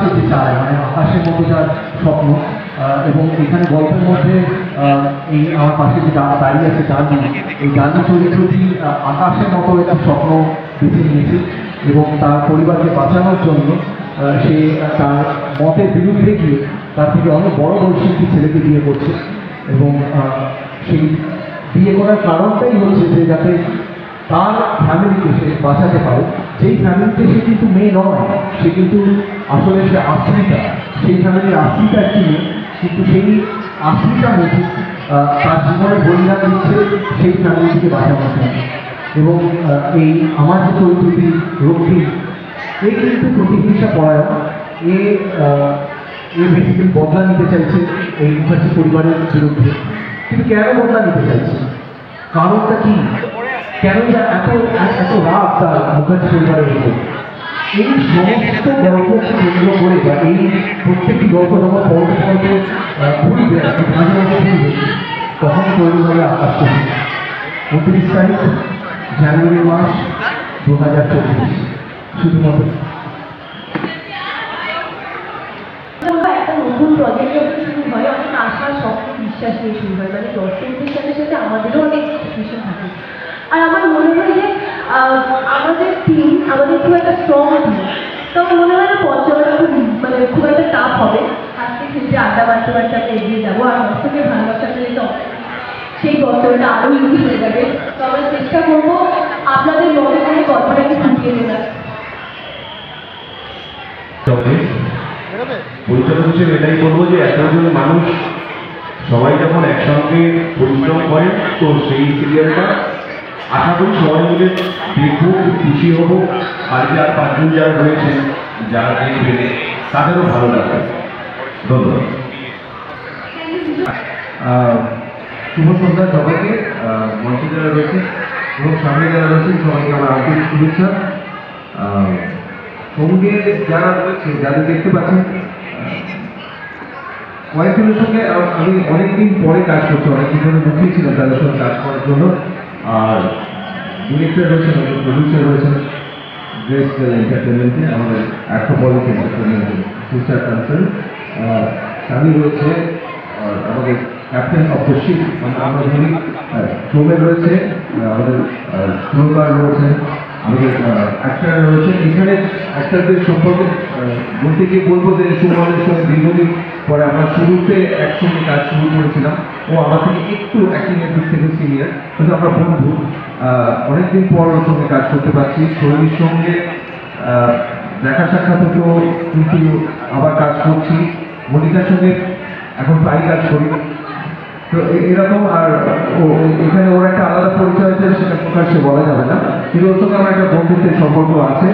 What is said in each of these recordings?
আকাশে যে চায়, মানে আকাশের মতো যার স্বপ্ন। এবং এখানে গল্পের মধ্যে এই আমার পাশে যে দাঁড়িয়ে আছে ডালি, এই ডালি চরিত্রটি আকাশের মতো একটি স্বপ্ন বেছে নিয়েছে এবং তার পরিবারকে বাঁচানোর জন্য সে তার মতের বিরুদ্ধে গিয়ে তার থেকে অনেক বড় বয়সী একটি ছেলেকে বিয়ে করছে। এবং সেই বিয়ে করার কারণটাই হচ্ছে যে যাতে তার ফ্যামিলিকে সে বাঁচাতে পারে। যেই ফ্যামিলিতে সে কিন্তু মেয়ে নয়, সে কিন্তু আসলে সে আশ্রিতা, সেই ফ্যামিলির আশ্রিতা একটি মেয়ে, কিন্তু সেই আশ্রিতা মেয়ে তার জীবনে বলিদান দিচ্ছে সেই ফ্যামিলিটিকে বাঁচানোর জন্য। এবং এই আমার যে চরিত্রটি রক্ষী, এ কিন্তু প্রতিহিংসা পরায়ণ, এ বেসিক্যালি বদলা নিতে চাইছে এই মুখার্জি পরিবারের বিরুদ্ধে। কিন্তু কেন বদলা নিতে চাইছে, কারণটা কি, কেন এত এত রাগ তার মুখার্জি পরিবারের উপর? এই সমস্ত গল্পকে কেন্দ্র করে বা এই প্রত্যেকটি গল্প যখন পড়তে পড়তে ঘুরবে আর কি, মাঝে মাঝে ঘুরবে, তখন তৈরি হবে আকাশ কবি। 29 তারিখ জানুয়ারি মাস 2024, শুধুমাত্র একটা নতুন প্রজেক্ট যখন শুরু হয়, অনেক আশা স্বপ্ন বিশ্বাস নিয়ে শুরু হয়, মানে দর্শকদের সাথে সাথে আমাদেরও অনেক এক্সপেকটেশন থাকে। আর আমার মনে হয় যে আমাদের টিম, আমাদের খুব একটা স্ট্রং টিম, তো আমার মনে হয় না পঞ্চমটা খুব একটা টাফ হবে। আজকে কিন্তু আড্ডা বাড়তে বাড়তে আমরা এগিয়ে যাবো, আর দর্শকের ভালোবাসা পেলে তো সেই বছরটা আরও ইজি হয়ে যাবে। তো আমরা চেষ্টা করবো আপনাদের মনে মনে গল্পটাকে ফুটিয়ে দেওয়ার। পরিচালক হিসেবে এটাই বলবো যে এতজন মানুষ সবাই যখন একসঙ্গে পরিশ্রম করে, তো সেই সিরিয়ালটা আশা করি সবাই মিলে দেখবো, খুশি হবো। আর যে আর 5 জন যারা রয়েছেন, যারা দেখবে তাদেরও ভালো লাগবে। ধন্যবাদ। শুভ সন্ধ্যা সবাইকে, মঞ্চে যারা রয়েছে এবং সামনে যারা রয়েছেন সবাইকে আমার আন্তরিক শুভেচ্ছা। সঙ্গে যারা রয়েছে, যাদের দেখতে পাচ্ছেন, কয়েকজনের সঙ্গে আমি অনেকদিন পরে কাজ করছি, অনেকদিন ধরে মুখিয়ে ছিলাম তাদের সঙ্গে কাজ করার জন্য। আর ডিরেক্টর রয়েছেন, প্রডিউসার রয়েছেন গ্রেস এন্টারটেনমেন্টে, আমাদের অ্যাক্রোপলিস এন্টারটেনমেন্টের সিস্টার কনসার্ন। স্বামী রয়েছে আমাদের ক্যাপ্টেন অফ দ্য শিপ, আমরা বলি সোমেন রয়েছে, আমাদের সুরকার রয়েছে, আমাদের অ্যাক্টার রয়েছে। এখানে অ্যাক্টারদের সম্পর্কে বলতে গিয়ে বলবো যে সুমনের সঙ্গে দীর্ঘদিন পরে আমরা শুরুতে একসঙ্গে কাজ শুরু করেছিলাম। ও আমার থেকে একটু অ্যাক্টিংয়ের দিক থেকে সিনিয়র, কিন্তু আমরা বন্ধু। অনেকদিন পর ওর সঙ্গে কাজ করতে পারছি। শৈলীর সঙ্গে দেখা সাক্ষাৎ হতো, কিন্তু আবার কাজ করছি। মনিকার সঙ্গে এখন প্রায় কাজ করি। তো এরকম। আর এখানে ওর একটা আলাদা পরিচয় আছে, সেটা প্রকাশ্যে বলা যাবে না, কিন্তু ওর সঙ্গে আমার একটা বন্ধুত্বের সম্পর্ক আছে।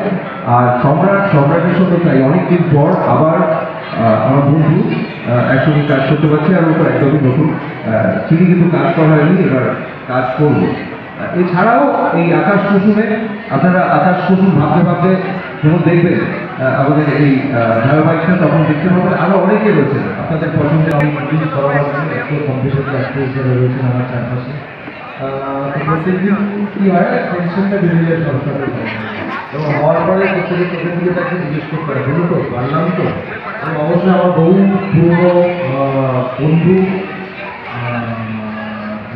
আর সম্রাটের সঙ্গে তাই অনেকদিন পর আবার আমার বন্ধু একসঙ্গে কাজ করতে পারছি। আর ওর একদমই নতুন, চিনি কিন্তু কাজ করা হয়নি, এবার কাজ করবো। এছাড়াও এই আকাশ কুসুমে আপনারা আকাশ কুসুম ভাবতে ভাবতে যখন দেখবেন আমাদের এই ধারাবাহিকটা, তখন দেখতে পাবেন আরো অনেকে রয়েছে আপনাদের পছন্দের। কম্পিটিশন হিসেবে রয়েছেন আমার চারপাশে। প্রত্যেকদিন কি হয়, টেনশনটা বেড়ে যায় সরকারের, এবং হওয়ার পরে প্রত্যেকের চোখের দিকে তাকে জিজ্ঞেস করতে হয়, বলুন তো পারলাম তো। এবং অবশ্যই আমার বহু পুরনো বন্ধু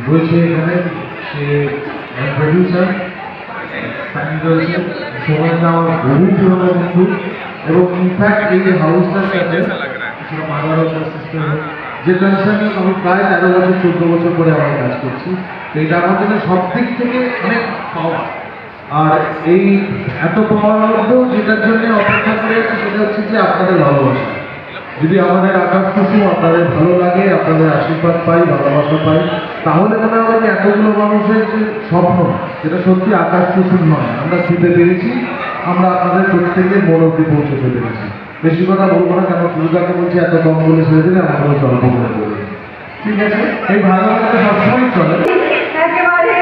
রয়েছে এখানে, সে প্রডিউসার রয়েছে, সময় আমার বহু পুরনো বন্ধু। এবং ইনফ্যাক্ট এই যে হাউসটার সাথে যে কনসার্ন আমি প্রায় 13 বছর 14 বছর করে আমার কাজ করছি। তো এটা আমার জন্য সব দিক থেকে অনেক পাওয়া। আর এই এত পাওয়ার মধ্যেও যেটার জন্য অপেক্ষা করে আছে, সেটা হচ্ছে যে আপনাদের ভালোবাসা। যদি আমাদের আকাশ কুসুম আপনাদের ভালো লাগে, আপনাদের আশীর্বাদ পাই, ভালোবাসা পাই, তাহলে মনে হবে যে এতগুলো মানুষের যে স্বপ্ন, সেটা সত্যি আকাশ কুসুম নয়, আমরা ছুঁতে পেরেছি, আমরা আপনাদের প্রত্যেকের মন অব্দি পৌঁছতে পেরেছি। বেশি কথা বলবো না, কেন পুরোটাকে বলছি এত কম বলে ছেড়ে দিলে আমার কোনো গল্প মনে করবে। ঠিক আছে, এই ভালোবাসা সবসময় চলে। একেবারে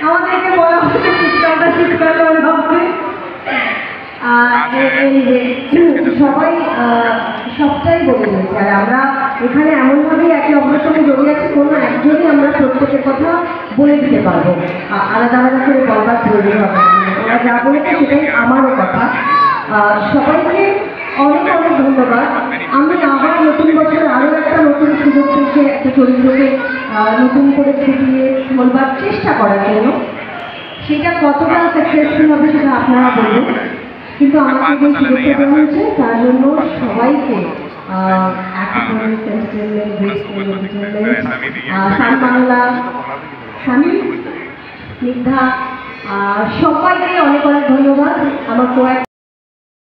আমাদেরকে বলা হচ্ছে চিত্রটা ঠিক করতে হবে। সবাই সবটাই বলে দিয়েছে, আর আমরা এখানে এমনভাবেই একে অপরের সঙ্গে জড়িয়ে আছি, কোনো একজনই আমরা প্রত্যেকের কথা বলে দিতে পারবো, আলাদা আলাদা করে বলবার প্রয়োজন হবে। ওরা যা বলেছে সেটাই আমারও কথা। সবাইকে অনেক অনেক ধন্যবাদ। আমি আবার নতুন বছর আরও একটা নতুন সুযোগ পেয়েছি একটা চরিত্রকে নতুন করে ফুটিয়ে বলবার চেষ্টা করার জন্য। সেটা কতটা সাকসেসফুল হবে সেটা আপনারা বলবেন, কিন্তু আমাকে যে সুযোগটা দেওয়া হয়েছে তার জন্য সবাইকে সান বাংলা, স্বামী, স্নিগ্ধা, সবাইকে অনেক অনেক ধন্যবাদ। আমার